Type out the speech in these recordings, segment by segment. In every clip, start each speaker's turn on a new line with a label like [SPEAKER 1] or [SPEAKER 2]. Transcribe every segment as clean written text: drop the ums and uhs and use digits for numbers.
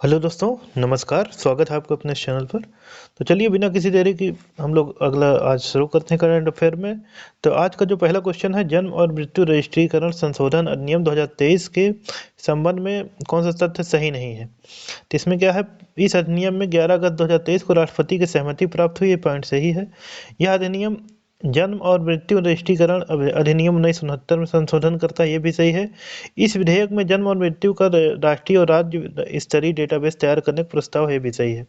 [SPEAKER 1] Hello दोस्तों, नमस्कार। स्वागत है आपका अपने इस चैनल पर। तो चलिए बिना किसी देरी की हम लोग अगला आज शुरू करते हैं करंट अफेयर में। तो आज का जो पहला क्वेश्चन है, जन्म और मृत्यु रजिस्ट्रीकरण संशोधन अधिनियम 2023 के संबंध में कौन सा तथ्य सही नहीं है। तो इसमें क्या है, इस अधिनियम में 11 अगस्त 2023 को राष्ट्रपति की सहमति प्राप्त हुई। ये पॉइंट सही है। यह अधिनियम जन्म और मृत्यु रजिस्ट्रीकरण अधिनियम 1969 में संशोधन करता है। ये भी सही है। इस विधेयक में जन्म और मृत्यु का राष्ट्रीय और राज्य स्तरीय डेटाबेस तैयार करने का प्रस्ताव है, भी सही है।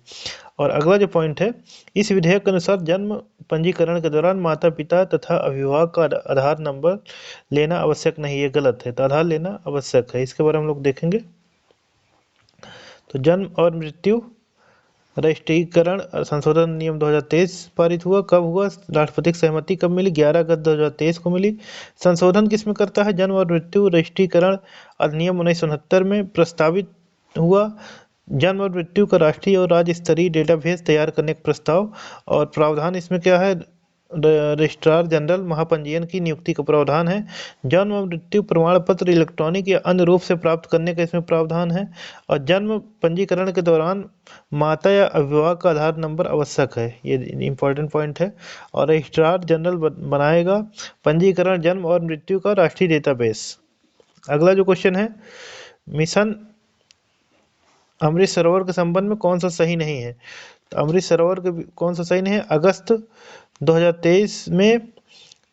[SPEAKER 1] और अगला जो पॉइंट है, इस विधेयक के अनुसार जन्म पंजीकरण के दौरान माता पिता तथा अभिभावक का आधार नंबर लेना आवश्यक नहीं, ये गलत है। तो आधार लेना आवश्यक है, इसके बारे में हम लोग देखेंगे। तो जन्म और मृत्यु रजिस्ट्रीकरण संशोधन नियम 2023 पारित हुआ। कब हुआ, राष्ट्रपति की सहमति कब मिली, 11 अगस्त 2023 को मिली। संशोधन किसमें करता है, जन्म और मृत्यु रजिस्ट्रीकरण अधिनियम 1969 में प्रस्तावित हुआ। जन्म और मृत्यु का राष्ट्रीय और राज्य स्तरीय डेटाबेस तैयार करने का प्रस्ताव। और प्रावधान इसमें क्या है, रजिस्ट्रार जनरल महापंजीयन की नियुक्ति का प्रावधान है। जन्म और मृत्यु प्रमाण पत्र इलेक्ट्रॉनिक या अन्य रूप से प्राप्त करने का इसमें प्रावधान है। और जन्म पंजीकरण के दौरान माता या अभिभावक का आधार नंबर आवश्यक है, ये इंपॉर्टेंट पॉइंट है। और रजिस्ट्रार जनरल बनाएगा पंजीकरण जन्म और मृत्यु का राष्ट्रीय डेटाबेस। अगला जो क्वेश्चन है, मिशन अमृत सरोवर के संबंध में कौन सा सही नहीं है। तो अमृत सरोवर के कौन सा सही नहीं है, अगस्त 2023 में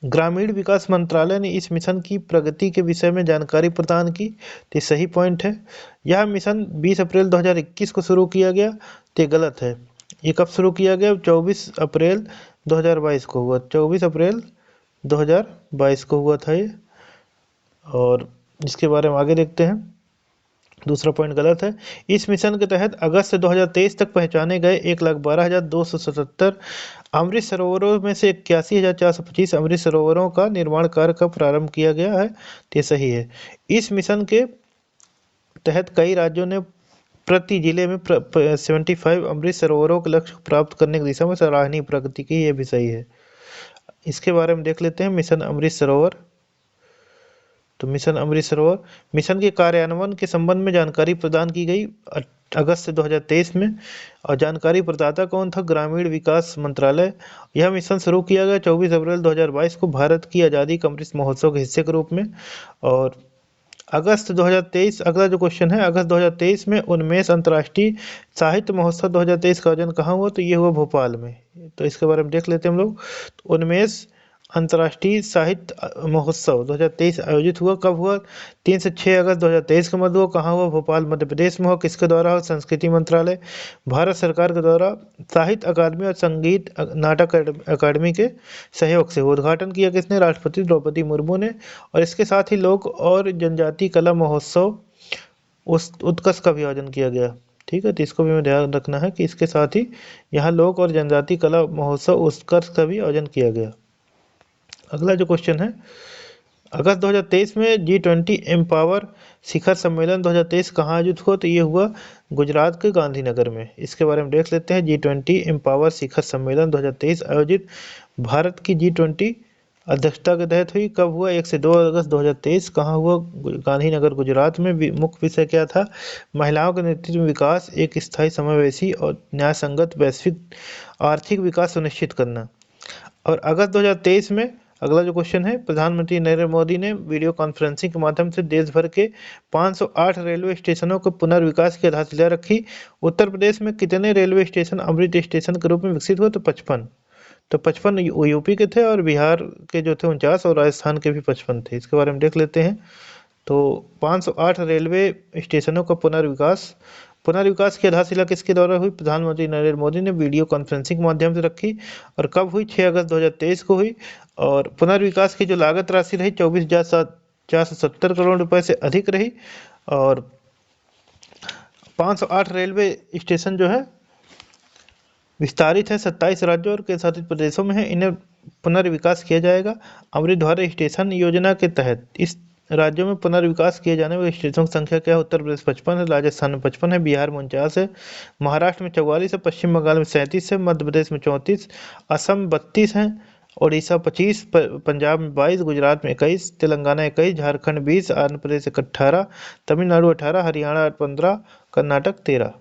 [SPEAKER 1] ग्रामीण विकास मंत्रालय ने इस मिशन की प्रगति के विषय में जानकारी प्रदान की। तो सही पॉइंट है। यह मिशन 20 अप्रैल 2021 को शुरू किया गया। तो गलत है। ये कब शुरू किया गया, 24 अप्रैल 2022 को हुआ। 24 अप्रैल 2022 को हुआ था ये। और इसके बारे में आगे देखते हैं। दूसरा पॉइंट गलत है। इस मिशन के तहत अगस्त 2023 तक पहचाने गए 1,12,277 अमृत सरोवरों में से 81,425 अमृत सरोवरों का निर्माण कार्य का प्रारंभ किया गया है। ये सही है। इस मिशन के तहत कई राज्यों ने प्रति जिले में 75 अमृत सरोवरों के लक्ष्य प्राप्त करने की दिशा में सराहनीय प्रगति की, ये भी सही है। इसके बारे में देख लेते हैं, मिशन अमृत सरोवर। तो मिशन अमृत सरोवर मिशन के कार्यान्वयन के संबंध में जानकारी प्रदान की गई अगस्त 2023 में। और जानकारी प्रदाता कौन था, ग्रामीण विकास मंत्रालय। यह मिशन शुरू किया गया 24 अप्रैल 2022 को भारत की आज़ादी का अमृत महोत्सव के हिस्से के रूप में। और अगस्त 2023, अगला जो क्वेश्चन है, अगस्त 2023 में उन्मेष अंतर्राष्ट्रीय साहित्य महोत्सव 2023 का आयोजन कहाँ हुआ। तो ये हुआ भोपाल में। तो इसके बारे में देख लेते हैं हम लोग। तो उन्मेष अंतर्राष्ट्रीय साहित्य महोत्सव 2023 आयोजित हुआ। कब हुआ, 3 से 6 अगस्त 2023 के मध्य हुआ। कहाँ हुआ, भोपाल मध्य प्रदेश में हुआ। किसके द्वारा हुआ, संस्कृति मंत्रालय भारत सरकार के द्वारा साहित्य अकादमी और संगीत नाटक अकादमी के सहयोग से। उद्घाटन किया किसने, राष्ट्रपति द्रौपदी मुर्मू ने। और इसके साथ ही लोक और जनजातीय कला महोत्सव उस उत्कर्ष का भी आयोजन किया गया। ठीक है, तो इसको भी हमें ध्यान रखना है कि इसके साथ ही यहाँ लोक और जनजातीय कला महोत्सव उत्कर्ष का भी आयोजन किया गया। अगला जो क्वेश्चन है, अगस्त 2023 में G20 एम्पावर शिखर सम्मेलन 2023 कहाँ आयोजित हुआ। तो ये हुआ गुजरात के गांधीनगर में। इसके बारे में देख लेते हैं। G20 एम्पावर शिखर सम्मेलन 2023 आयोजित भारत की G20 अध्यक्षता के तहत हुई। कब हुआ, 1 से 2 अगस्त 2023। कहाँ हुआ, गांधीनगर गुजरात में। मुख्य विषय क्या था, महिलाओं के नेतृत्व में विकास, एक स्थायी समावेशी और न्याय संगत वैश्विक आर्थिक विकास सुनिश्चित करना। और अगस्त 2023 में अगला जो क्वेश्चन है, प्रधानमंत्री नरेंद्र मोदी ने वीडियो कॉन्फ्रेंसिंग के माध्यम से देश भर के 508 रेलवे स्टेशनों को पुनर्विकास की आधारशिला रखी। उत्तर प्रदेश में कितने रेलवे स्टेशन अमृत स्टेशन के रूप में विकसित हुए। तो 55। तो 55 यूपी के थे और बिहार के जो थे 49 और राजस्थान के भी 55 थे। इसके बारे में देख लेते हैं। तो 508 रेलवे स्टेशनों का पुनर्विकास की आधारशिला किसके द्वारा हुई, प्रधानमंत्री नरेंद्र मोदी ने वीडियो कॉन्फ्रेंसिंग के माध्यम से रखी। और कब हुई, 6 अगस्त 2023 को हुई। और पुनर्विकास की जो लागत राशि रही 24,470 करोड़ रुपए से अधिक रही। और 508 रेलवे स्टेशन जो है विस्तारित है 27 राज्यों और केंद्र शासित प्रदेशों में है। इन्हें पुनर्विकास किया जाएगा। अमृत भारत स्टेशन योजना के तहत इस राज्यों में पुनर्विकास किए जाने वाले स्टेशनों की संख्या क्या है, उत्तर प्रदेश 55 है, राजस्थान में 55 है, बिहार में 49 है, महाराष्ट्र में 44 है, पश्चिम बंगाल में 37 है, मध्य प्रदेश में 34, असम 32 है, उड़ीसा 25, पंजाब में 22, गुजरात में 21, तेलंगाना 21, झारखंड 20, आंध्र प्रदेश 18, तमिलनाडु 18, हरियाणा 15, कर्नाटक 13।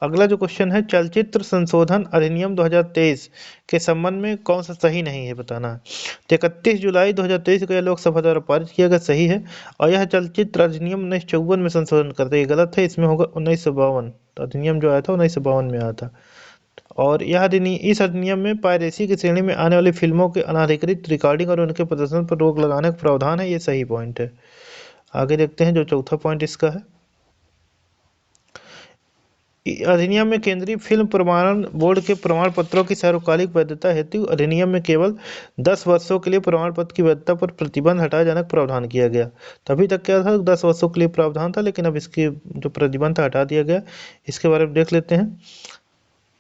[SPEAKER 1] अगला जो क्वेश्चन है, चलचित्र संशोधन अधिनियम 2023 के संबंध में कौन सा सही नहीं है, बताना है। तो 31 जुलाई 2023 को यह लोकसभा द्वारा पारित किया गया, सही है। और यह चलचित्र अधिनियम 1954 में संशोधन करता है, ये गलत है, इसमें होगा 1952। तो अधिनियम जो आया था 1952 में आया था। और इस अधिनियम में पायरेसी की श्रेणी में आने वाली फिल्मों के अनाधिकृत रिकॉर्डिंग और उनके प्रदर्शन पर रोक लगाने का प्रावधान है, ये सही पॉइंट है। आगे देखते हैं जो चौथा पॉइंट इसका है। अधिनियम में केंद्रीय फिल्म प्रमाणन बोर्ड के प्रमाण पत्रों की सार्वकालिक वैधता हेतु अधिनियम में केवल 10 वर्षों के लिए प्रमाण पत्र की वैधता पर प्रतिबंध हटाए जाने का प्रावधान किया गया। तभी तक क्या था, 10 वर्षों के लिए प्रावधान था, लेकिन अब इसकी जो प्रतिबंध था हटा दिया गया। इसके बारे में देख लेते हैं।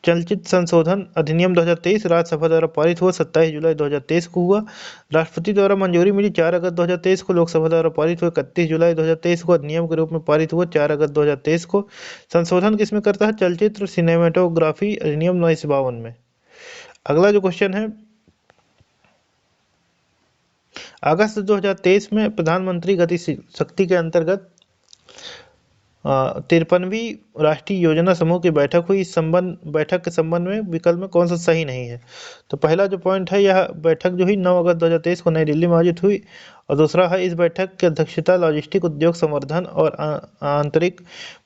[SPEAKER 1] चलचित्र संशोधन अधिनियम 2023 राज्यसभा द्वारा पारित हुआ 27 जुलाई 2023 को हुआ। राष्ट्रपति द्वारा मंजूरी मिली 4 अगस्त 2023 को। लोकसभा द्वारा पारित हुआ 31 जुलाई 2023 को। अधिनियम के रूप में पारित हुआ 4 अगस्त 2023 को। संशोधन किसमें करता है, चलचित्र सिनेमेटोग्राफी अधिनियम 1952 में। अगला जो क्वेश्चन है, अगस्त 2023 में प्रधानमंत्री गति शक्ति के अंतर्गत 53वीं राष्ट्रीय योजना समूह की बैठक हुई। इस बैठक के संबंध में विकल्प में कौन सा सही नहीं है। तो पहला जो पॉइंट है, यह बैठक जो हुई 9 अगस्त 2023 को नई दिल्ली में आयोजित हुई। और दूसरा है, इस बैठक की अध्यक्षता लॉजिस्टिक उद्योग संवर्धन और आंतरिक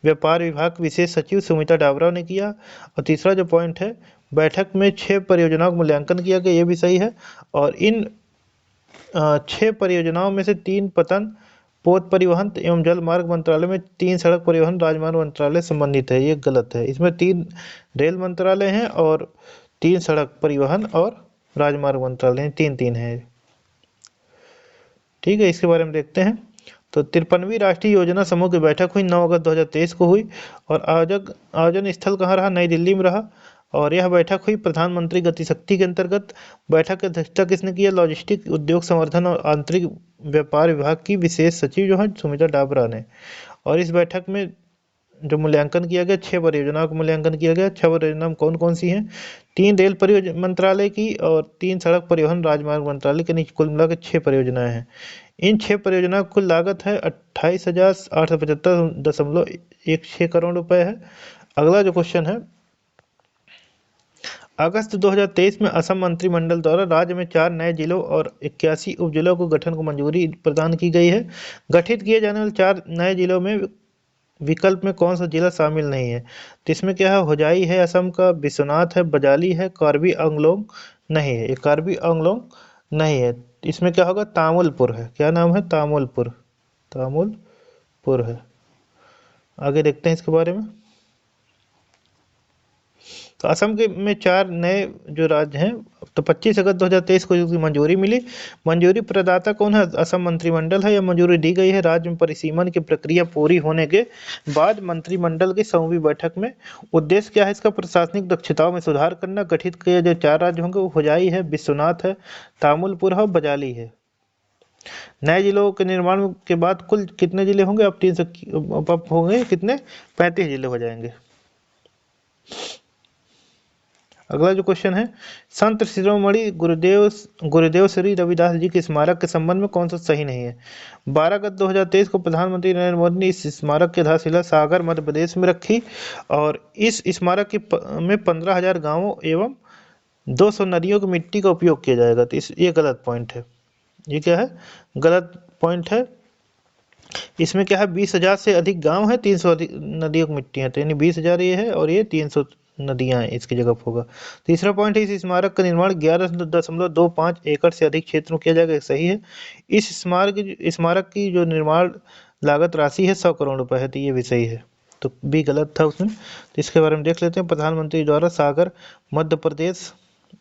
[SPEAKER 1] व्यापार विभाग विशेष सचिव सुमिता डाबरा ने किया। और तीसरा जो पॉइंट है, बैठक में 6 परियोजनाओं का मूल्यांकन किया गया, ये भी सही है। और इन 6 परियोजनाओं में से 3 पतन पोत परिवहन एवं जल मार्ग मंत्रालय में, 3 सड़क परिवहन राजमार्ग मंत्रालय संबंधित है, ये गलत है। इसमें 3 रेल मंत्रालय हैं और 3 सड़क परिवहन और राजमार्ग मंत्रालय हैं, 3-3 है। ठीक है, इसके बारे में देखते हैं। तो 53वीं राष्ट्रीय योजना समूह की बैठक हुई 9 अगस्त 2023 को हुई। और आयोजन स्थल कहाँ रहा, नई दिल्ली में रहा। और यह बैठक हुई प्रधानमंत्री गति शक्ति के अंतर्गत। बैठक की अध्यक्षता किसने किया, लॉजिस्टिक उद्योग संवर्धन और आंतरिक व्यापार विभाग की विशेष सचिव जो है सुमिता डाबरा ने। और इस बैठक में जो मूल्यांकन किया गया, 6 परियोजनाओं का मूल्यांकन किया गया। 6 परियोजना कौन कौन सी हैं, 3 रेल परियोजना मंत्रालय की और 3 सड़क परिवहन राजमार्ग मंत्रालय की, कुल मिलाकर 6 परियोजनाएं हैं। इन 6 परियोजनाओं की कुल लागत है 28,875.16 करोड़ रुपए है। अगला जो क्वेश्चन है, अगस्त 2023 में असम मंत्रिमंडल द्वारा राज्य में 4 नए जिलों और 81 उपजिलों को गठन को मंजूरी प्रदान की गई है। गठित किए जाने वाले 4 नए जिलों में विकल्प में कौन सा जिला शामिल नहीं है। तो इसमें क्या है, होजाई है असम का, विश्वनाथ है, बजाली है, कार्बी आंगलोंग नहीं है, ये कार्बी आंगलोंग नहीं है। इसमें क्या होगा, तामुलपुर है। क्या नाम है, तामुलपुर, तामुलपुर है। आगे देखते हैं इसके बारे में। तो असम के में 4 नए जो राज्य हैं, तो 25 अगस्त 2023 को इसकी मंजूरी मिली। मंजूरी प्रदाता कौन है, असम मंत्रिमंडल है। यह मंजूरी दी गई है राज्य में परिसीमन की प्रक्रिया पूरी होने के बाद मंत्रिमंडल की 100वीं बैठक में। उद्देश्य क्या है इसका, प्रशासनिक दक्षताओं में सुधार करना। गठित किए जो 4 राज्य होंगे वो होजाई है, विश्वनाथ है, तामुलपुर है और बजाली है। नए जिलों के निर्माण के बाद कुल कितने जिले होंगे, अब 300 अब होंगे कितने, 35 जिले हो जाएंगे। अगला जो क्वेश्चन है, संत शिरोमणि गुरुदेव श्री रविदास जी के स्मारक के संबंध में कौन सा सही नहीं है। 12 अगस्त 2023 को प्रधानमंत्री नरेंद्र मोदी ने इस स्मारक की आधारशिला सागर मध्य प्रदेश में रखी। और इस स्मारक में 15,000 गांवों एवं 200 नदियों की मिट्टी का उपयोग किया जाएगा। तो ये गलत पॉइंट है। ये क्या है, गलत पॉइंट है। इसमें क्या है, 20,000 से अधिक गांव है, 300 नदियों की मिट्टी है। तो यानी 20,000 ये है और ये 300 नदियां हैं, इसकी जगह पर होगा। तीसरा पॉइंट है, इस स्मारक का निर्माण 11.25 एकड़ से अधिक क्षेत्र में किया जाएगा, सही है। इस स्मारक की जो निर्माण लागत राशि है 100 करोड़ रुपए है, तो ये भी सही है। तो भी गलत था उसमें। तो इसके बारे में देख लेते हैं। प्रधानमंत्री द्वारा सागर मध्य प्रदेश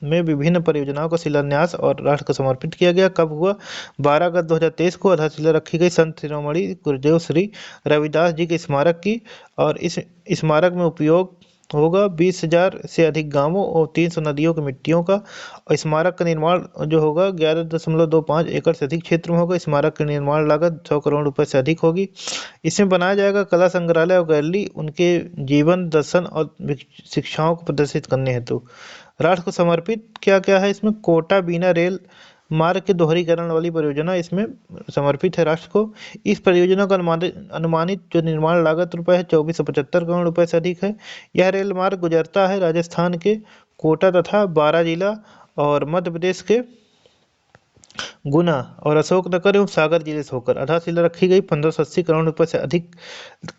[SPEAKER 1] में विभिन्न परियोजनाओं का शिलान्यास और राष्ट्र को समर्पित किया गया, कब हुआ, 12 अगस्त 2023 को आधारशिला रखी गई संत शिरोमणि गुरुदेव श्री रविदास जी के स्मारक की। और इस स्मारक में उपयोग होगा 20,000 से अधिक गांवों और 300 नदियों की मिट्टियों का। और स्मारक का निर्माण जो होगा 11.25 एकड़ से अधिक क्षेत्र में होगा। स्मारक की निर्माण लागत 100 करोड़ रुपए से अधिक होगी। इसमें बनाया जाएगा कला संग्रहालय और गैलरी, उनके जीवन दर्शन और शिक्षाओं को प्रदर्शित करने हेतु। राष्ट्र को समर्पित क्या क्या है इसमें, कोटा बीना रेल मार्ग के दोहरीकरण वाली परियोजना इसमें समर्पित है राष्ट्र को। इस परियोजना का अनुमानित जो निर्माण लागत रुपए है 2475 करोड़ रुपए से अधिक है। यह रेल मार्ग गुजरता है राजस्थान के कोटा तथा बारां जिला और मध्य प्रदेश के गुना और अशोकनगर एवं सागर जिले से होकर। आधारशिला रखी गई 1580 करोड़ रुपए से अधिक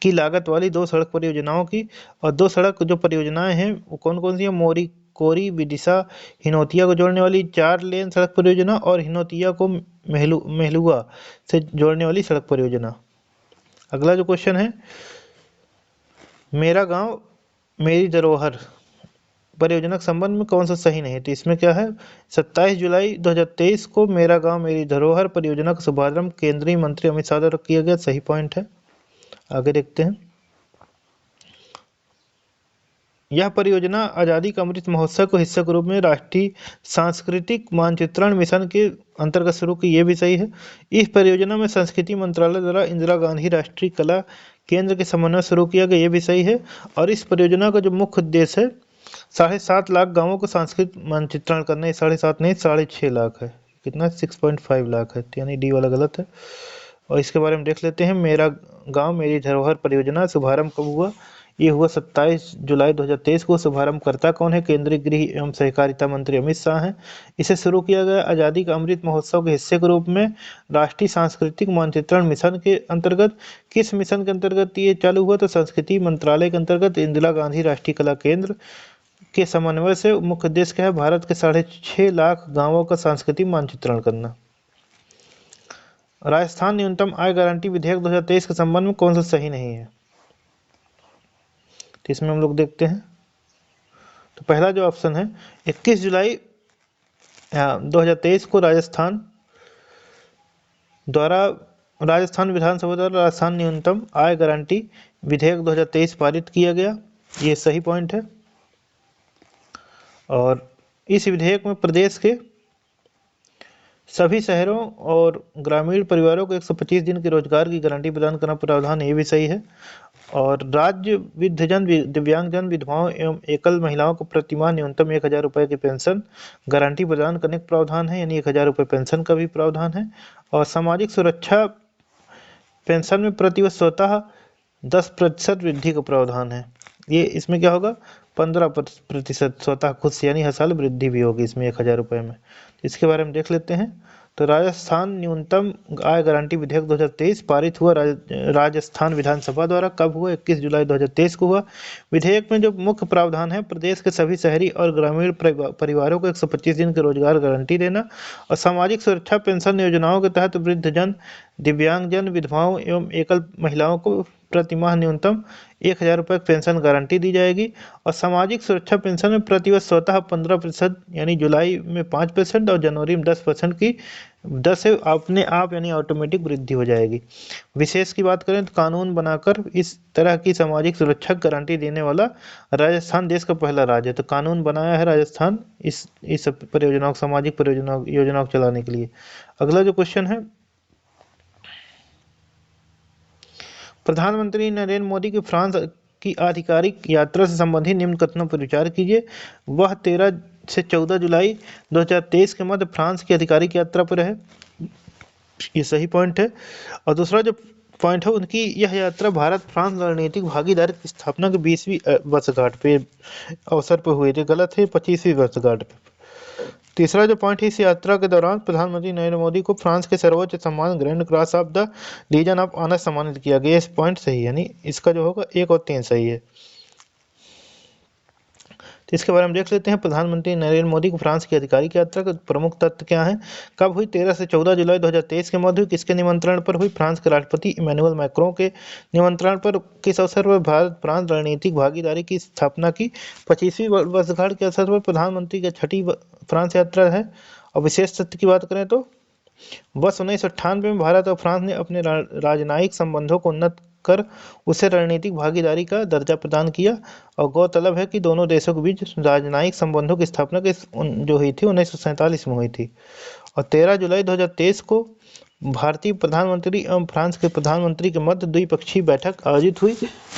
[SPEAKER 1] की लागत वाली 2 सड़क परियोजनाओं की। और 2 सड़क जो परियोजनाएं हैं वो कौन कौन सी है? मोरी कोरी विदिशा हिनोतिया को जोड़ने वाली 4 लेन सड़क परियोजना और हिनोतिया को मेहलुआ से जोड़ने वाली सड़क परियोजना। अगला जो क्वेश्चन है, मेरा गांव मेरी धरोहर परियोजना के संबंध में कौन सा सही नहीं है? तो इसमें क्या है, 27 जुलाई 2023 को मेरा गांव मेरी धरोहर परियोजना का शुभारंभ केंद्रीय मंत्री अमित शाह द्वारा किया गया। सही पॉइंट है। आगे देखते हैं। यह परियोजना आजादी का अमृत महोत्सव के हिस्से के रूप में राष्ट्रीय सांस्कृतिक मानचित्रण मिशन के अंतर्गत शुरू की। ये भी सही है। इस परियोजना में संस्कृति मंत्रालय द्वारा इंदिरा गांधी राष्ट्रीय कला केंद्र के समन्वय शुरू किया गया। ये भी सही है। और इस परियोजना का जो मुख्य उद्देश्य है 7.5 लाख गांवों को सांस्कृतिक मानचित्रण करना है। 7.5 नहीं 6.5 लाख है। कितना? 6.5 लाख है, यानी डी वाला गलत है। और इसके बारे में देख लेते हैं। मेरा गांव मेरी धरोहर परियोजना शुभारंभ कब हुआ? ये हुआ 27 जुलाई 2023 को। शुभारंभकर्ता कौन है? केंद्रीय गृह एवं सहकारिता मंत्री अमित शाह हैं। इसे शुरू किया गया आजादी का अमृत महोत्सव के हिस्से के रूप में राष्ट्रीय सांस्कृतिक मानचित्रण मिशन के अंतर्गत। किस मिशन के अंतर्गत ये चालू हुआ? तो संस्कृति मंत्रालय के अंतर्गत इंदिरा गांधी राष्ट्रीय कला केंद्र के समन्वय से। मुख्य उद्देश्य क्या है? भारत के 6.5 लाख गांवों का सांस्कृतिक मानचित्रण करना। राजस्थान न्यूनतम आय गारंटी विधेयक 2023 के संबंध में कौन सा सही नहीं है? तो इसमें हम लोग देखते हैं। तो पहला जो ऑप्शन है 21 जुलाई 2023 को राजस्थान विधानसभा द्वारा राजस्थान न्यूनतम आय गारंटी विधेयक 2023 पारित किया गया। ये सही पॉइंट है। और इस विधेयक में प्रदेश के सभी शहरों और ग्रामीण परिवारों को 125 दिन के रोजगार की गारंटी प्रदान करना प्रावधान है। ये भी सही है। और राज्य वृद्धजन दिव्यांगजन विधवाओं एवं एकल महिलाओं को प्रतिमाह न्यूनतम 1000 रुपये की पेंशन गारंटी प्रदान करने का प्रावधान है, यानी 1000 रुपये पेंशन का भी प्रावधान है। और सामाजिक सुरक्षा पेंशन में प्रतिवर्ष स्वतः 10% वृद्धि का प्रावधान है। ये इसमें क्या होगा? 15% स्वतः खुद से, यानी हर साल वृद्धि भी होगी इसमें 1000 रुपये में। इसके बारे में देख लेते हैं। तो राजस्थान न्यूनतम आय गारंटी विधेयक 2023 पारित हुआ राजस्थान विधानसभा द्वारा। कब हुआ? 21 जुलाई 2023 को हुआ। विधेयक में जो मुख्य प्रावधान है प्रदेश के सभी शहरी और ग्रामीण परिवारों को 125 दिन के रोजगार गारंटी देना और सामाजिक सुरक्षा पेंशन योजनाओं के तहत वृद्धजन दिव्यांगजन विधवाओं एवं एकल महिलाओं को प्रतिमाह न्यूनतम 1000 रुपये पेंशन गारंटी दी जाएगी। और सामाजिक सुरक्षा पेंशन में प्रतिवर्ष स्वतः 15%, यानी जुलाई में 5% और जनवरी में 10% की 10 से अपने आप यानी ऑटोमेटिक वृद्धि हो जाएगी। विशेष की बात करें तो कानून बनाकर इस तरह की सामाजिक सुरक्षा गारंटी देने वाला राजस्थान देश का पहला राज्य है। तो कानून बनाया है राजस्थान इस परियोजनाओं सामाजिक योजनाओं को चलाने के लिए। अगला जो क्वेश्चन है, प्रधानमंत्री नरेंद्र मोदी की फ्रांस की आधिकारिक यात्रा से संबंधित निम्न कथनों पर विचार कीजिए। वह 13 से 14 जुलाई 2023 के मध्य फ्रांस की आधिकारिक यात्रा पर है। ये सही पॉइंट है। और दूसरा जो पॉइंट है, उनकी यह यात्रा भारत फ्रांस रणनीतिक भागीदारी की स्थापना के 20वीं वर्षगांठ पे अवसर पर हुई थी। गलत है, 25वीं वर्षगांठ पे। तीसरा जो पॉइंट है, इस यात्रा के दौरान प्रधानमंत्री नरेंद्र मोदी को फ्रांस के सर्वोच्च सम्मान grand cross of the legion of honour सम्मानित किया गया। इस पॉइंट सही है, यानी इसका जो होगा 1 और 3 सही है। तो इसके बारे में देख लेते हैं। प्रधानमंत्री नरेंद्र मोदी को फ्रांस की आधिकारिक यात्रा के प्रमुख तथ्य क्या है? कब हुई? 13 से 14 जुलाई 2023 के मध्य। किसके निमंत्रण पर हुई? फ्रांस के राष्ट्रपति इमैनुअल मैक्रों के निमंत्रण पर। किस अवसर पर? भारत फ्रांस रणनीतिक भागीदारी की स्थापना की 25वीं वर्षगांठ के अवसर पर प्रधानमंत्री की 6ठी फ्रांस यात्रा है। और विशेष तथ्य की बात करें तो वर्ष 1998 में भारत और फ्रांस ने अपने राजनयिक संबंधों को उन्नत कर उसे रणनीतिक भागीदारी का दर्जा प्रदान किया। और गौरतलब है कि दोनों देशों के बीच राजनयिक संबंधों की स्थापना जो हुई थी 1947 में हुई थी। और 13 जुलाई 2023 को भारतीय प्रधानमंत्री एवं फ्रांस के प्रधानमंत्री के मध्य द्विपक्षीय बैठक आयोजित हुई।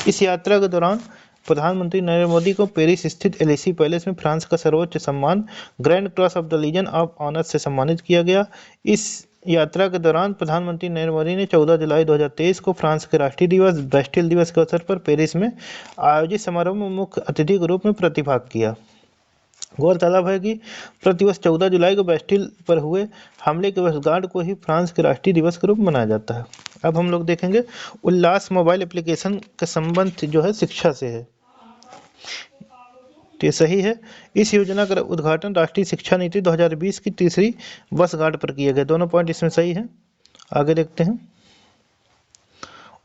[SPEAKER 1] इस यात्रा के दौरान प्रधानमंत्री नरेंद्र मोदी को पेरिस स्थित एलिसी पैलेस में फ्रांस का सर्वोच्च सम्मान grand cross of the legion of honour से सम्मानित किया गया। इस यात्रा के दौरान प्रधानमंत्री नरेंद्र मोदी ने 14 जुलाई 2023 को फ्रांस के राष्ट्रीय दिवस बैस्टिल दिवस के अवसर पर पेरिस में आयोजित समारोह में मुख्य अतिथि के रूप में प्रतिभाग किया। गौरतलब है कि प्रतिवर्ष 14 जुलाई को बैस्टिल पर हुए हमले के वर्षगांठ को ही फ्रांस के राष्ट्रीय दिवस के रूप में मनाया जाता है। अब हम लोग देखेंगे उल्लास मोबाइल एप्लीकेशन का संबंध जो है शिक्षा से है, तो ये सही है। इस योजना का उद्घाटन राष्ट्रीय शिक्षा नीति 2020 की तीसरी वर्षगांठ पर किया गया। दोनों पॉइंट इसमें सही है। आगे देखते हैं।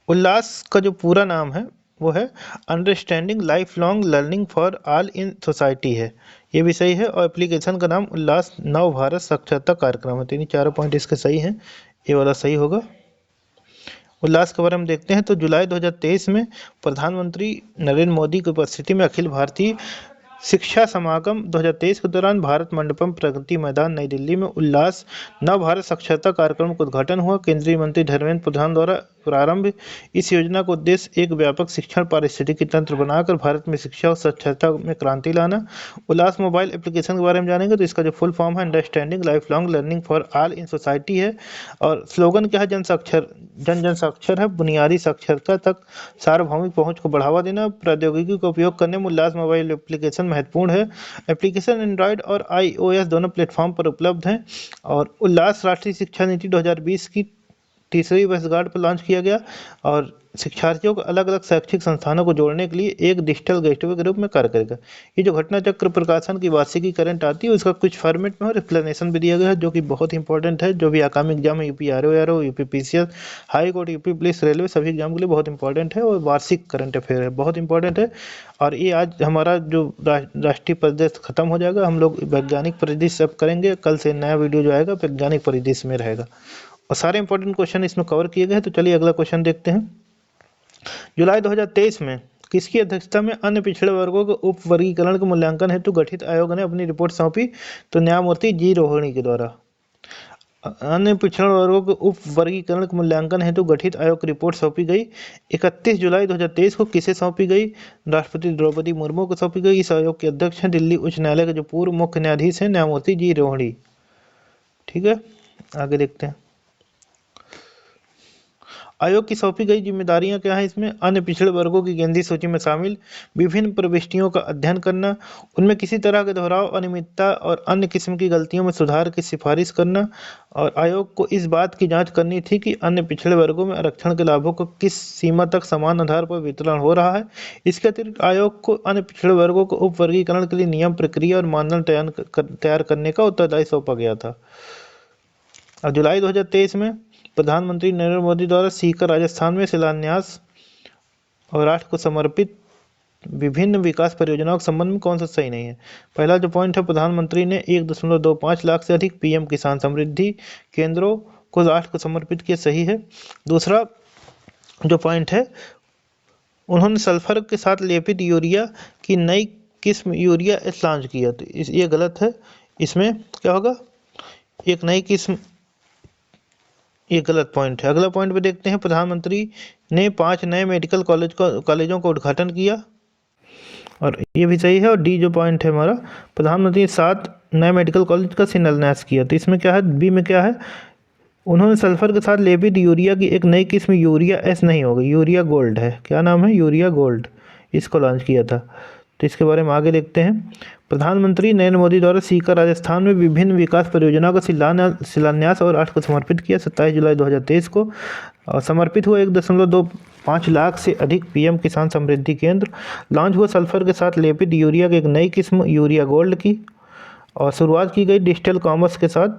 [SPEAKER 1] उल्लास का जो पूरा नाम है वो है understanding life long learning for all in society है, ये भी सही है। और एप्लीकेशन का नाम उल्लास नव भारत साक्षरता कार्यक्रम है। तो इन चारों पॉइंट इसके सही हैं, ये वाला सही होगा। उल्लास के बारे में देखते हैं तो जुलाई 2023 में प्रधानमंत्री नरेंद्र मोदी की उपस्थिति में अखिल भारतीय शिक्षा समागम 2023 के दौरान भारत मंडपम प्रगति मैदान नई दिल्ली में उल्लास नव भारत साक्षरता कार्यक्रम का उद्घाटन हुआ। केंद्रीय मंत्री धर्मेंद्र प्रधान द्वारा प्रारंभ इस योजना का उद्देश्य एक व्यापक शिक्षण पारिस्थितिकी तंत्र बनाकर भारत में शिक्षा और साक्षरता में क्रांति लाना। उल्लास मोबाइल एप्लीकेशन के बारे में जानेंगे तो इसका जो फुल फॉर्म है understanding life long learning for all in society है। और स्लोगन क्या है, जन साक्षर है, बुनियादी साक्षरता तक सार्वभौमिक पहुंच को बढ़ावा देना। प्रौद्योगिकी का उपयोग करने में उल्लास मोबाइल एप्लीकेशन महत्वपूर्ण है। एप्लीकेशन एंड्रॉयड और iOS दोनों प्लेटफॉर्म पर उपलब्ध हैं। और उल्लास राष्ट्रीय शिक्षा नीति 2020 की तीसरी वर्षगांठ पर लॉन्च किया गया और शिक्षार्थियों को अलग अलग शैक्षिक संस्थानों को जोड़ने के लिए एक डिजिटल गेटवे के रूप में कार्य करेगा। ये जो घटना चक्र प्रकाशन की वार्षिकी करंट आती है उसका कुछ फॉर्मेट में और एक्सप्लेनेशन भी दिया गया है, जो कि बहुत इंपॉर्टेंट है। जो भी आगामी एग्जाम में UP RO, UP PCS, high court, UP police, railway सभी एग्जाम के लिए बहुत इंपॉर्टेंट है और वार्षिक करंट अफेयर है, बहुत इंपॉर्टेंट है। और ये आज हमारा जो राष्ट्रीय परिदृश्य खत्म हो जाएगा, हम लोग वैज्ञानिक परिदृश्य अब करेंगे। कल से नया वीडियो जो आएगा वैज्ञानिक परिदृश्य में रहेगा और सारे इंपॉर्टेंट क्वेश्चन इसमें कवर किए गए हैं। तो चलिए अगला क्वेश्चन देखते हैं। जुलाई 2023 में किसकी अध्यक्षता में अन्य पिछड़े वर्गों के उप वर्गीकरण के मूल्यांकन हेतु गठित आयोग ने अपनी रिपोर्ट सौंपी? तो न्यायमूर्ति जी रोहिणी के द्वारा। अन्य पिछड़े वर्गों के उप वर्गीकरण के मूल्यांकन हेतु गठित आयोग की रिपोर्ट सौंपी गई। 31 जुलाई 2023 को किसे सौंपी गई? राष्ट्रपति द्रौपदी मुर्मू को सौंपी गई। इस आयोग के अध्यक्ष हैं दिल्ली उच्च न्यायालय के जो पूर्व मुख्य न्यायाधीश हैं न्यायमूर्ति जी रोहिणी। ठीक है, आगे देखते हैं। आयोग की सौंपी गई जिम्मेदारियां क्या हैं इसमें? अन्य पिछड़े वर्गों की केंद्रीय सूची में शामिल विभिन्न प्रविष्टियों का अध्ययन करना, उनमें किसी तरह के दोहराव, अनियमितता और अन्य किस्म की गलतियों में सुधार की सिफारिश करना। और आयोग को इस बात की जांच करनी थी कि अन्य पिछड़े वर्गों में आरक्षण के लाभों को किस सीमा तक समान आधार पर वितरण हो रहा है। इसके अतिरिक्त आयोग को अन्य पिछड़े वर्गों को उप वर्गीकरण के लिए नियम, प्रक्रिया और मानदंड तैयार करने का उत्तरदायी सौंपा गया था। और जुलाई 2023 में प्रधानमंत्री नरेंद्र मोदी द्वारा सीकर राजस्थान में शिलान्यास और राष्ट्र को समर्पित विभिन्न विकास परियोजनाओं के संबंध में कौन सा सही नहीं है? पहला जो पॉइंट है, प्रधानमंत्री ने 1.25 लाख से अधिक पीएम किसान समृद्धि केंद्रों को राष्ट्र को समर्पित किया, सही है। दूसरा जो पॉइंट है, उन्होंने सल्फर के साथ लेपित यूरिया की नई किस्म यूरिया एस लॉन्च किया, तो ये गलत है। इसमें क्या होगा? एक नई किस्म, ये गलत पॉइंट है। अगला पॉइंट पे देखते हैं, प्रधानमंत्री ने 5 नए मेडिकल कॉलेजों का उद्घाटन किया और ये भी सही है। और डी जो पॉइंट है हमारा, प्रधानमंत्री ने 7 नए मेडिकल कॉलेज का शिलान्यास किया, तो इसमें क्या है? बी में क्या है? उन्होंने सल्फर के साथ लेपित यूरिया की एक नई किस्म यूरिया एस नहीं होगी, यूरिया गोल्ड है, क्या नाम है? यूरिया गोल्ड, इसको लॉन्च किया था। तो इसके बारे में आगे देखते हैं। प्रधानमंत्री नरेंद्र मोदी द्वारा सीकर राजस्थान में विभिन्न विकास परियोजनाओं का शिलान्यास और राष्ट्र को समर्पित किया 27 जुलाई 2023 को। और समर्पित हुआ 1.25 लाख से अधिक पीएम किसान समृद्धि केंद्र। लॉन्च हुआ सल्फर के साथ लेपित यूरिया की एक नई किस्म यूरिया गोल्ड की। और शुरुआत की गई डिजिटल कॉमर्स के साथ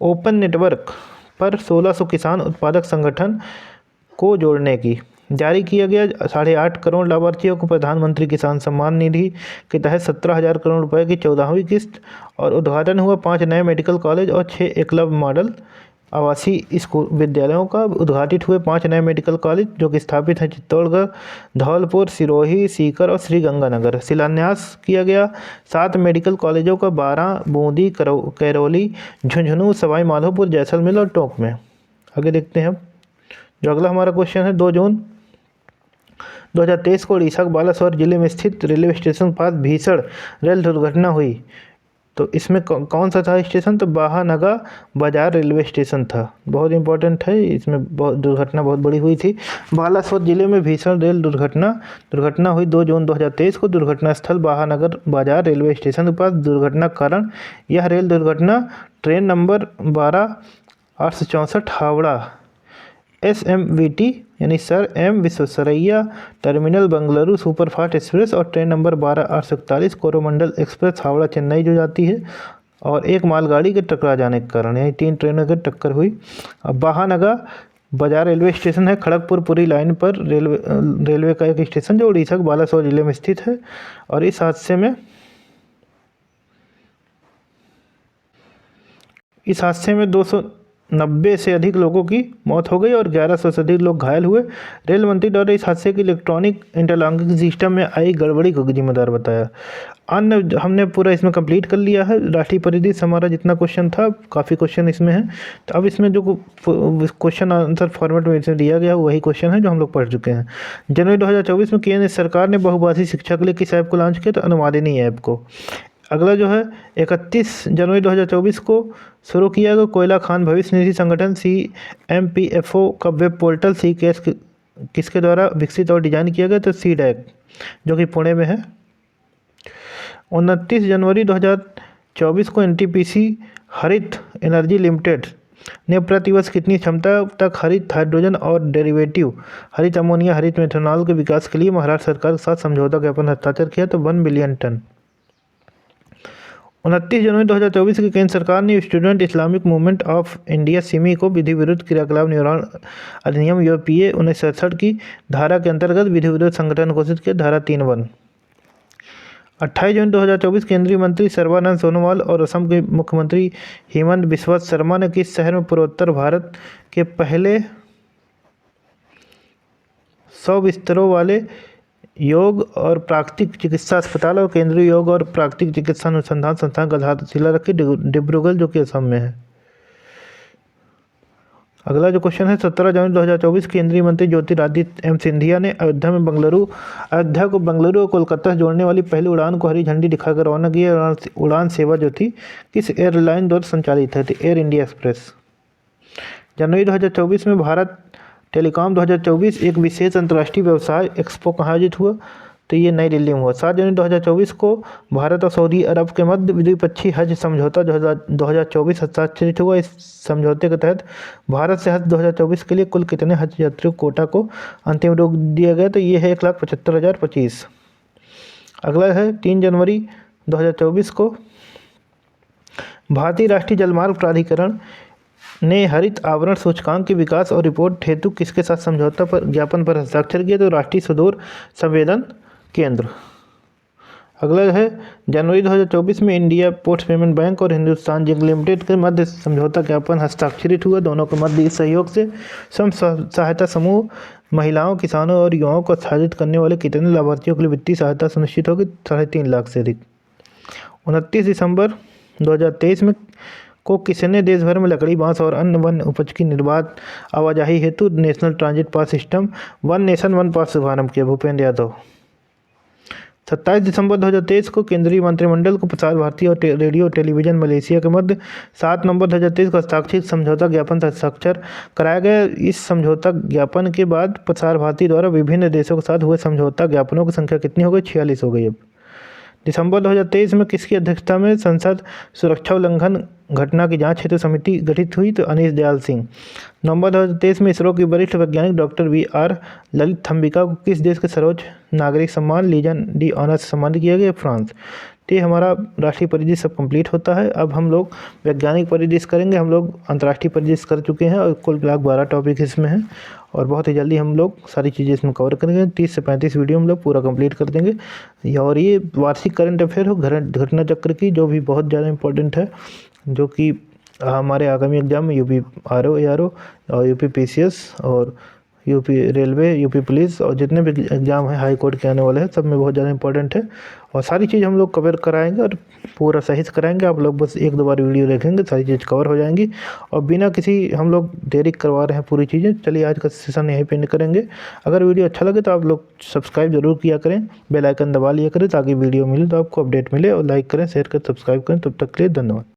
[SPEAKER 1] ओपन नेटवर्क पर 1600 किसान उत्पादक संगठन को जोड़ने की। जारी किया गया 8.5 करोड़ लाभार्थियों को प्रधानमंत्री किसान सम्मान निधि के तहत 17,000 करोड़ रुपए की 14वीं किस्त। और उद्घाटन हुआ 5 नए मेडिकल कॉलेज और 6 एकलव्य मॉडल आवासीय स्कूल विद्यालयों का। उद्घाटित हुए 5 नए मेडिकल कॉलेज जो कि स्थापित हैं चित्तौड़गढ़, धौलपुर, सिरोही, सीकर और श्रीगंगानगर। शिलान्यास किया गया 7 मेडिकल कॉलेजों का 12 बूंदी, करौली, झुंझुनू, सवाई माधोपुर, जैसलमेर और टोंक में। आगे देखते हैं। जो अगला हमारा क्वेश्चन है, 2 जून 2023 को उड़ीसा के बालासोर जिले में स्थित रेलवे स्टेशन के पास भीषण रेल दुर्घटना हुई। तो इसमें कौन सा था स्टेशन? तो बाहानगा बाजार रेलवे स्टेशन था। बहुत इंपॉर्टेंट है, इसमें बहुत दुर्घटना बहुत बड़ी हुई थी। बालासोर जिले में भीषण रेल दुर्घटना हुई 2 जून 2023 को। दुर्घटना स्थल बाहानगर बाजार रेलवे स्टेशन के पास। दुर्घटना कारण यह रेल दुर्घटना ट्रेन नंबर 12/864 हावड़ा SMVT यानी Sir M Visvesvaraya Terminal Bengaluru Superfast Express और train number 12/841 Coromandel Express Howrah Chennai जो जाती है, और एक मालगाड़ी के टकरा जाने के कारण यही 3 ट्रेनों की टक्कर हुई। अब बाहानगा बाजार रेलवे स्टेशन है खड़गपुर पुरी लाइन पर रेलवे का एक स्टेशन जो उड़ीसा के बालासोर जिले में स्थित है। और इस हादसे में 290 से अधिक लोगों की मौत हो गई और 1100 से अधिक लोग घायल हुए। रेल मंत्री द्वारा इस हादसे की इलेक्ट्रॉनिक इंटरलॉकिंग सिस्टम में आई गड़बड़ी को जिम्मेदार बताया। अन्य हमने पूरा इसमें कंप्लीट कर लिया है। राष्ट्रीय परिदृश्य हमारा जितना क्वेश्चन था, काफ़ी क्वेश्चन इसमें है। तो अब इसमें जो क्वेश्चन आंसर फॉर्मेट में इसमें दिया गया वही क्वेश्चन है जो हम लोग पढ़ चुके हैं। जनवरी 2024 में केंद्र सरकार ने बहुभाषी शिक्षा के लिए किस ऐप को लॉन्च किया? तो अनुवादिनी ऐप को। अगला जो है 31 जनवरी 2024 को शुरू किया गया कोयला खान भविष्य निधि संगठन CMPFO का वेब पोर्टल CCAS किसके द्वारा विकसित और डिजाइन किया गया? तो CDAC जो कि पुणे में है। 29 जनवरी 2024 को NTPC हरित एनर्जी लिमिटेड ने प्रतिवर्ष कितनी क्षमता तक हरित हाइड्रोजन और डेरिवेटिव हरित अमोनिया हरित मेथनॉल के विकास के लिए महाराष्ट्र सरकार के साथ समझौता ज्ञापन हस्ताक्षर किया? तो 1 बिलियन टन। 29 जनवरी 2024 की केंद्र सरकार ने student Islamic movement of India Simi को विधि विरुद्ध क्रियाकलाप निवारण अधिनियम UPA 1967 की धारा के अंतर्गत विधि विरुद्ध संगठन घोषित किया, धारा 3(1). 28 जून 2024 केंद्रीय मंत्री सर्बानंद सोनोवाल और असम के मुख्यमंत्री हेमंत बिस्वा शर्मा ने किस शहर में पूर्वोत्तर भारत के पहले 100 बिस्तरों वाले योग और प्राकृतिक चिकित्सा अस्पताल और केंद्रीय योग और प्राकृतिक चिकित्सा अनुसंधान संस्थान का आधारशिला रखी? डिब्रूगढ़ जो कि असम में है। अगला जो क्वेश्चन है 17 जनवरी 2024 केंद्रीय मंत्री ज्योतिरादित्य सिंधिया ने अयोध्या को बेंगलुरु और कोलकाता से जोड़ने वाली पहली उड़ान को हरी झंडी दिखाकर रवाना किया। उड़ान सेवा जो थी किस एयरलाइन द्वारा संचालित है? Air India express. जनवरी 2024 में भारत टेलीकॉम 2024 एक विशेष अंतर्राष्ट्रीय व्यवसाय एक्सपो कहाँ आयोजित हुआ? तो ये नई दिल्ली में हुआ। 7 जनवरी 2024 को भारत और सऊदी अरब के मध्य द्विपक्षीय हज समझौता 2024 हस्ताक्षरित हुआ। इस समझौते के तहत भारत से हज 2024 के लिए कुल कितने हज यात्रियों कोटा को अंतिम रूप दिया गया? तो ये है 1,75,025। अगला है 3 जनवरी 2024 को भारतीय राष्ट्रीय जलमार्ग प्राधिकरण ने हरित आवरण सूचकांक के विकास और रिपोर्ट हेतु किसके साथ समझौता पर ज्ञापन पर हस्ताक्षर किया? तो राष्ट्रीय सुदूर संवेदन केंद्र। अगला है जनवरी 2024 में इंडिया पोस्ट पेमेंट बैंक और हिंदुस्तान जिंक लिमिटेड के मध्य समझौता ज्ञापन हस्ताक्षरित हुआ। दोनों के मध्य सहयोग से स्वयं सहायता समूह महिलाओं, किसानों और युवाओं को आच्छादित करने वाले कितने लाभार्थियों के लिए वित्तीय सहायता सुनिश्चित होगी? 3.5 लाख से अधिक। 29 दिसंबर 2023 में को किसने देश भर में लकड़ी, बांस और अन्य वन उपज की निर्बाध आवाजाही हेतु national transit pass system one nation one pass शुभारंभ किया? भूपेंद्र यादव। 27 दिसंबर 2023 को केंद्रीय मंत्रिमंडल को प्रसार भारती और रेडियो टेलीविजन मलेशिया के मध्य 7 नवंबर 2023 को हस्ताक्षरित समझौता ज्ञापन हस्ताक्षर कराया गया। इस समझौता ज्ञापन के बाद प्रसार भारती द्वारा विभिन्न देशों के साथ हुए समझौता ज्ञापनों की संख्या कितनी हो गई? 46 हो गई। अब दिसंबर 2023 में किसकी अध्यक्षता में संसद सुरक्षा उल्लंघन घटना की जांच हेतु समिति गठित हुई? तो अनीश दयाल सिंह। नवंबर 2023 में इसरो के वरिष्ठ वैज्ञानिक डॉक्टर VR ललित थम्बिका को किस देश के सर्वोच्च नागरिक सम्मान लीजन डी ऑनर से सम्मानित किया गया? फ्रांस। तो ये हमारा राष्ट्रीय परिदृश्य सब कंप्लीट होता है। अब हम लोग वैज्ञानिक परिदृश्य करेंगे। हम लोग अंतर्राष्ट्रीय परिदृश्य कर चुके हैं और कुल मिलाकर 12 टॉपिक इसमें हैं और बहुत ही जल्दी हम लोग सारी चीज़ें इसमें कवर करेंगे। 30 से 35 वीडियो हम लोग पूरा कंप्लीट कर देंगे। और ये वार्षिक करंट अफेयर हो घटना चक्र की, जो भी बहुत ज़्यादा इंपॉर्टेंट है, जो कि हमारे आगामी एग्जाम में UP RO ARO और UP PCS और यूपी रेलवे, यूपी पुलिस और जितने भी एग्ज़ाम हैं हाई कोर्ट के आने वाले हैं, सब में बहुत ज़्यादा इंपॉर्टेंट है और सारी चीज़ हम लोग कवर कराएंगे और पूरा सही से कराएंगे। आप लोग बस एक दो बार वीडियो देखेंगे, सारी चीज़ कवर हो जाएंगी और बिना किसी हम लोग देरी करवा रहे हैं पूरी चीज़ें। चलिए आज का सेशन यहीं पे एंड करेंगे। अगर वीडियो अच्छा लगे तो आप लोग सब्सक्राइब जरूर किया करें, बेल आइकन दबा लिया करें ताकि वीडियो मिले तो आपको अपडेट मिले, और लाइक करें, शेयर करें, सब्सक्राइब करें। तब तक के लिए धन्यवाद।